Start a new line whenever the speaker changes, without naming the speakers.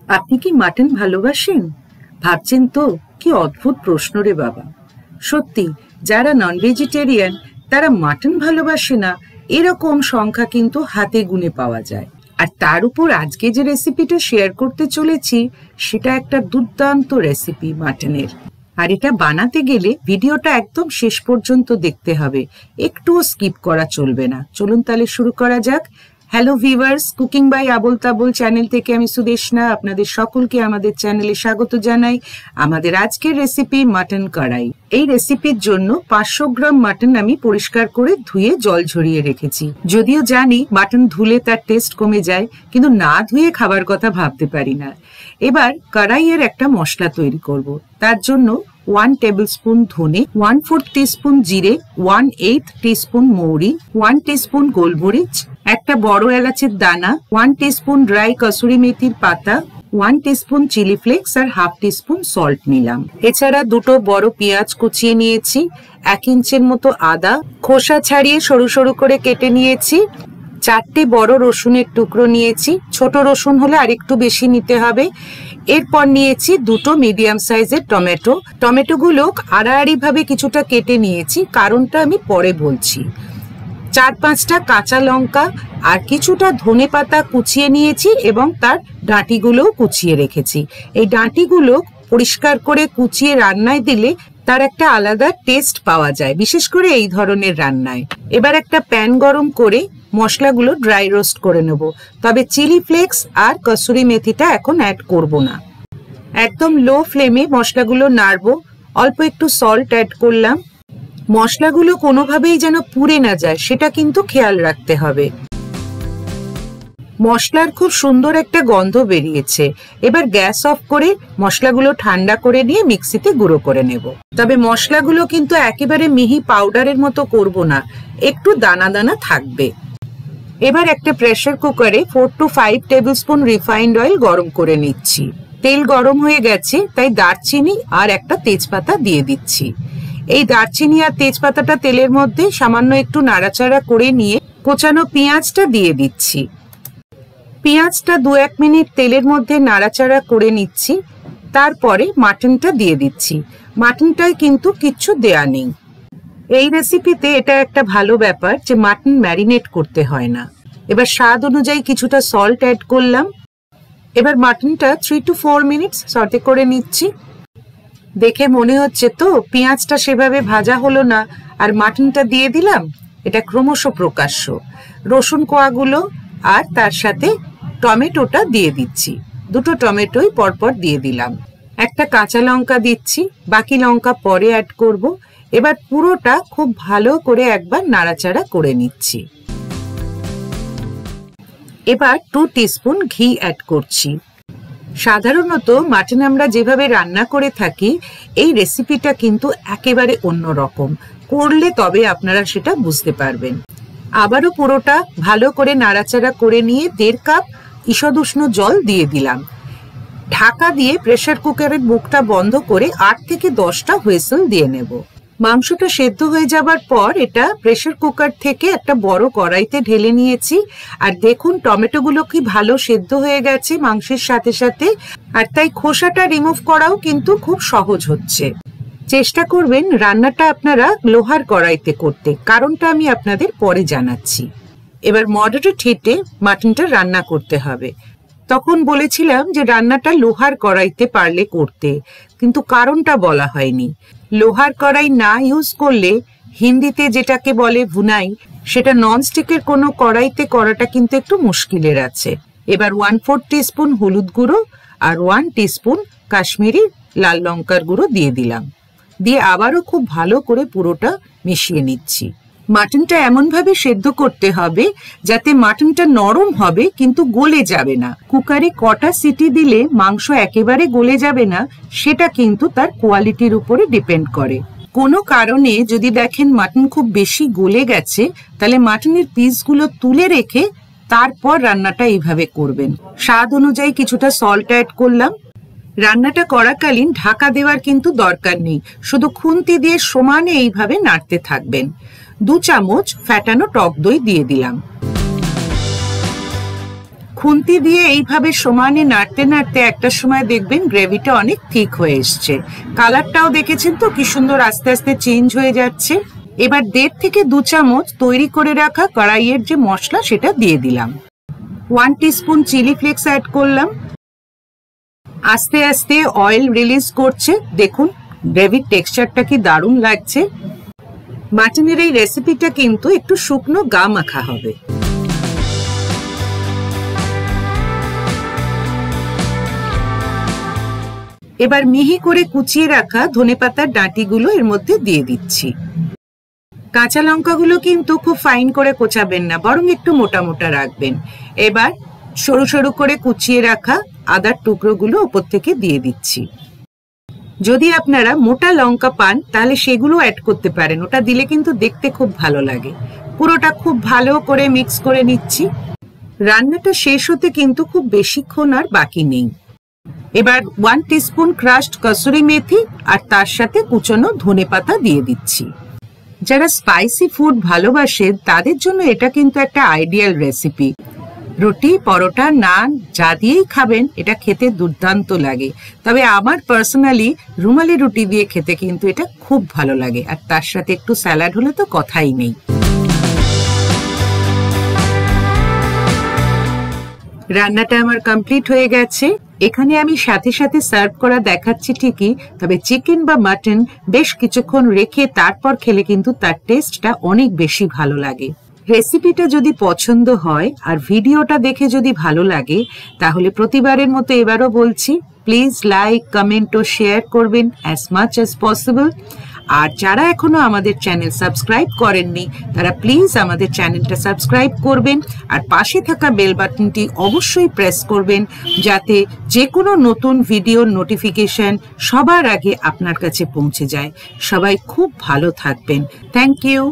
আপনি কি মাটন ভালোবাসেন? ভাবছেন তো কি অদ্ভুত প্রশ্ন রে বাবা। সত্যি, যারা নন ভেজিটেরিয়ান তারা মাটন ভালোবাসে না এরকম সংখ্যা কিন্তু হাতে গুনে পাওয়া যায়। আর তার উপর আজকে যে রেসিপিটা শেয়ার করতে চলেছি সেটা একটা দুর্দান্ত রেসিপি মাটনের। আর এটা বানাতে গেলে ভিডিওটা একদম শেষ পর্যন্ত দেখতে হবে, একটুও স্কিপ করা চলবে না। চলুন তাহলে শুরু করা যাক। Hello viewers, cooking by Abul Tabul channel থেকে আমি সুদেশনা আপনাদের সকলকে আমাদের চ্যানেলে স্বাগত জানাই। আমাদের আজকের রেসিপি মাটন কড়াই। এই রেসিপির জন্য 500 গ্রাম মাটন আমি পরিষ্কার করে ধুয়ে জল ঝরিয়ে রেখেছি। যদিও জানি মাটন ধুলে তার টেস্ট কমে যায়, কিন্তু না ধুয়ে খাবার কথা ভাবতে পারি না। এবার কড়াইয়ের একটা মশলা তৈরি করব। তার জন্য 1 টেবিলস্পুন ধনে, 1/4 টিস্পুন জিরে, 1/8 টিস্পুন মৌরি, 1 টিস্পুন গোলমরিচ, একটা বড় এলাচের দানা, 1 টিস্পুন ড্রাই কসুরি মেথির পাতা, 1 টিস্পুন চিলি ফ্লেক্স আর 1/2 টিস্পুন সল্ট নিলাম। এছাড়া দুটো বড় পেঁয়াজ কুচিয়ে নিয়েছি, 1 ইঞ্চের মতো আদা খোসা ছাড়িয়ে সরু সরু করে কেটে নিয়েছি, 4টে বড় রসুনের টুকরো নিয়েছি, ছোট রসুন হলে আরেকটু বেশি নিতে হবে। এরপর নিয়েছি দুটো মিডিয়াম সাইজের টমেটো। টমেটোগুলো আড়াআড়ি ভাবে কিছুটা কেটে নিয়েছি, কারণটা আমি পরে বলছি। 4-5টা কাঁচা লঙ্কা আর কিছুটা ধনেপাতা কুচিয়ে নিয়েছি এবং তার ডাঁটিগুলোও কুচিয়ে রেখেছি। এই ডাঁটিগুলো পরিষ্কার করে কুচিয়ে রান্নায় দিলে তার একটা আলাদা টেস্ট পাওয়া যায়, বিশেষ করে এই ধরনের রান্নায়। এবার একটা প্যান গরম করে মশলাগুলো ড্রাই রোস্ট করে নেব, তবে চিলি ফ্লেক্স আর কসুরি মেথিটা এখন অ্যাড করব না। একদম লো ফ্লেমে মশলাগুলো নাড়বো। অল্প একটু সল্ট অ্যাড করলাম। মশলাগুলো কোনোভাবেই যেন পুড়ে না যায় সেটা কিন্তু খেয়াল রাখতে হবে। মশলার খুব সুন্দর একটা গন্ধ বেরিয়েছে। এবার গ্যাস অফ করে মশলাগুলো ঠান্ডা করে নিয়ে মিক্সিতে গুঁড়ো করে নেব। তবে মশলাগুলো কিন্তু একেবারে মিহি পাউডারের মতো করব না, একটু দানা দানা থাকবে। এবার একটা প্রেসার কুকারে 4 to 5 টেবিলস্পুন রিফাইন্ড অয়েল গরম করে নিচ্ছি। তেল গরম হয়ে গেছে, তাই দারচিনি আর একটা তেজপাতা দিয়ে দিচ্ছি। এই দারচিনি আর তেজপাতাটা তেলের মধ্যে সামান্য একটু নাড়াচাড়া করে নিয়ে কোচানো পেঁয়াজটা দিয়ে দিচ্ছি। পেঁয়াজটা 2-1 মিনিট তেলের মধ্যে নাড়াচাড়া করে নিচ্ছি। তারপরে মাটনটা দিয়ে দিচ্ছি। মাটনটায় কিন্তু কিচ্ছু দেয়া নেই। এই রেসিপিতে এটা একটা ভালো ব্যাপার যে মাটন ম্যারিনেট করতে হয় না। এবার স্বাদ অনুযায়ী কিছুটা সল্ট অ্যাড করলাম। এবার মাটনটা 3 to 4 মিনিটস সটে করে নিচ্ছি। দেখে মনে হচ্ছে তো পেঁয়াজটা সেভাবে ভাজা হলো না, আর মাটনটা দিয়ে দিলাম। এটা ক্রমশ প্রকাশ্য। রসুন কোয়াগুলো আর তার সাথে টমেটোটা দিয়ে দিচ্ছি। দুটো টমেটোই পরপর দিয়ে দিলাম। একটা কাঁচা লঙ্কা দিচ্ছি, বাকি লঙ্কা পরে অ্যাড করব। এবার পুরোটা খুব ভালো করে একবার নাড়াচাড়া করে নিচ্ছি। এবার 2 টিস্পুন ঘি অ্যাড করছি। সাধারণত মাটন আমরা যেভাবে রান্না করে থাকি, এই রেসিপিটা কিন্তু একেবারে অন্যরকম। করলে তবে আপনারা সেটা বুঝতে পারবেন। আবারও পুরোটা ভালো করে নাড়াচাড়া করে নিয়ে 1.5 কাপ ঈষদুষ্ণ জল দিয়ে দিলাম। ঢাকা দিয়ে প্রেসার কুকারের মুখটা বন্ধ করে 8 থেকে 10টা হুইসেল দিয়ে নেব। মাংসটা সেদ্ধ হয়ে যাবার পর এটা প্রেসার কুকার থেকে একটা বড় কড়াইতে ঢেলে নিয়েছি। আর দেখুন টমেটোগুলো কি ভালো সেদ্ধ হয়ে গেছে মাংসের সাথে সাথে, আর তাই খোসাটা রিমুভ করাও কিন্তু খুব সহজ হচ্ছে। চেষ্টা করবেন রান্নাটা আপনারা লোহার কড়াইতে করতে, কারণটা আমি আপনাদের পরে জানাচ্ছি। এবার মডারেট হিটে মাটনটা রান্না করতে হবে। তখন বলেছিলাম যে রান্নাটা লোহার কড়াইতে পারলে করতে, কিন্তু কারণটা বলা হয়নি। লোহার কড়াই না ইউজ করলে হিন্দিতে যেটাকে বলে ভুনাই, সেটা ননস্টিকের কোনো কড়াইতে করাটা কিন্তু একটু মুশকিলের আছে। এবার 1/4 টিস্পুন হলুদ গুঁড়ো আর 1 টিস্পুন কাশ্মীরি লাল লঙ্কার গুঁড়ো দিয়ে দিলাম। দিয়ে আবারও খুব ভালো করে পুরোটা মিশিয়ে নিচ্ছি। মাটনটা এমনভাবে সেদ্ধ করতে হবে যাতে মাটনটা নরম হবে কিন্তু গলে যাবে না। কুকারে কটা সিটি দিলে মাংস একেবারে গলে যাবে না সেটা কিন্তু তার কোয়ালিটির উপরে ডিপেন্ড করে। কোনো কারণে যদি দেখেন মাটন খুব বেশি গলে গেছে, তাহলে মাটনের পিসগুলো তুলে রেখে তারপর রান্নাটা এইভাবে করবেন। স্বাদ অনুযায়ী কিছুটা সল্ট অ্যাড করলাম। রান্নাটা করাকালীন ঢাকা দেওয়ার কিন্তু দরকার নেই, শুধু খুন্তি দিয়ে সমানে এইভাবে নাড়তে থাকবেন। 2 চামচ ফ্যাটানো টক দই দিয়ে দিলাম। খুন্তি দিয়ে এইভাবে সমানে নাড়তে নাড়তে একটা সময় দেখবেন গ্রেভিটা অনেক ঠিক হয়ে এসছে। কালারটাও দেখেছেন তো কি সুন্দর আস্তে আস্তে চেঞ্জ হয়ে যাচ্ছে। এবার 1.5 থেকে 2 চামচ তৈরি করে রাখা কড়াইয়ের যে মশলা সেটা দিয়ে দিলাম। 1 টিস্পুন চিলি ফ্লেক্স অ্যাড করলাম। আস্তে আস্তে অয়েল রিলিজ করছে। দেখুন গ্রেভির টেক্সচারটা কি দারুণ লাগছে। মাটনের এই রেসিপিটা কিন্তু একটু শুকনো গা মাখা হবে। এবার মিহি করে কুচিয়ে রাখা ধনেপাতার ডাঁটিগুলো এর মধ্যে দিয়ে দিচ্ছি। কাঁচা লঙ্কাগুলো কিন্তু খুব ফাইন করে কোচাবেন না, বরং একটু মোটা মোটা রাখবেন। এবার সরু সরু করে কুচিয়ে রাখা আদার টুকরোগুলো উপর থেকে দিয়ে দিচ্ছি। যদি আপনারা মোটা লঙ্কা পান তাহলে সেগুলো অ্যাড করতে পারেন, ওটা দিলে কিন্তু দেখতে খুব ভালো লাগে। পুরোটা খুব ভালো করে মিক্স করে নিচ্ছি। রান্নাটা শেষ হতে কিন্তু খুব বেশিক্ষণ আর বাকি নেই। এবার 1 টিস্পুন ক্রাশড কসুরি মেথি আর তার সাথে কুচনো ধনেপাতা দিয়ে দিচ্ছি। যারা স্পাইসি ফুড ভালোবাসেন তাদের জন্য এটা কিন্তু একটা আইডিয়াল রেসিপি। রুটি, পরোটা, নান যা দিয়েই খাবেন এটা খেতে দুর্দান্ত লাগে। তবে আমার পার্সোনালি রুমালি রুটি দিয়ে খেতে কিন্তু এটা খুব ভালো লাগে, আর তার সাথে একটু স্যালাড হলে তো কথাই নেই। রান্নাটা আমার কমপ্লিট হয়ে গেছে। এখানে আমি সাথে সাথে সার্ভ করা দেখাচ্ছি ঠিকই, তবে চিকেন বা মাটন বেশ কিছুক্ষণ রেখে তারপর খেলে কিন্তু তার টেস্টটা অনেক বেশি ভালো লাগে। রেসিপিটা যদি পছন্দ হয় আর ভিডিওটা দেখে যদি ভালো লাগে তাহলে প্রতিবারের মতো এবারও বলছি, প্লিজ লাইক, কমেন্ট ও শেয়ার করবেন অ্যাজ মাচ অ্যাজ পসিবল। আর যারা এখনো আমাদের চ্যানেল সাবস্ক্রাইব করেননি তারা প্লিজ আমাদের চ্যানেলটা সাবস্ক্রাইব করবেন আর পাশে থাকা বেল বাটনটি অবশ্যই প্রেস করবেন, যাতে যে কোনো নতুন ভিডিওর নোটিফিকেশন সবার আগে আপনার কাছে পৌঁছে যায়। সবাই খুব ভালো থাকবেন। Thank you.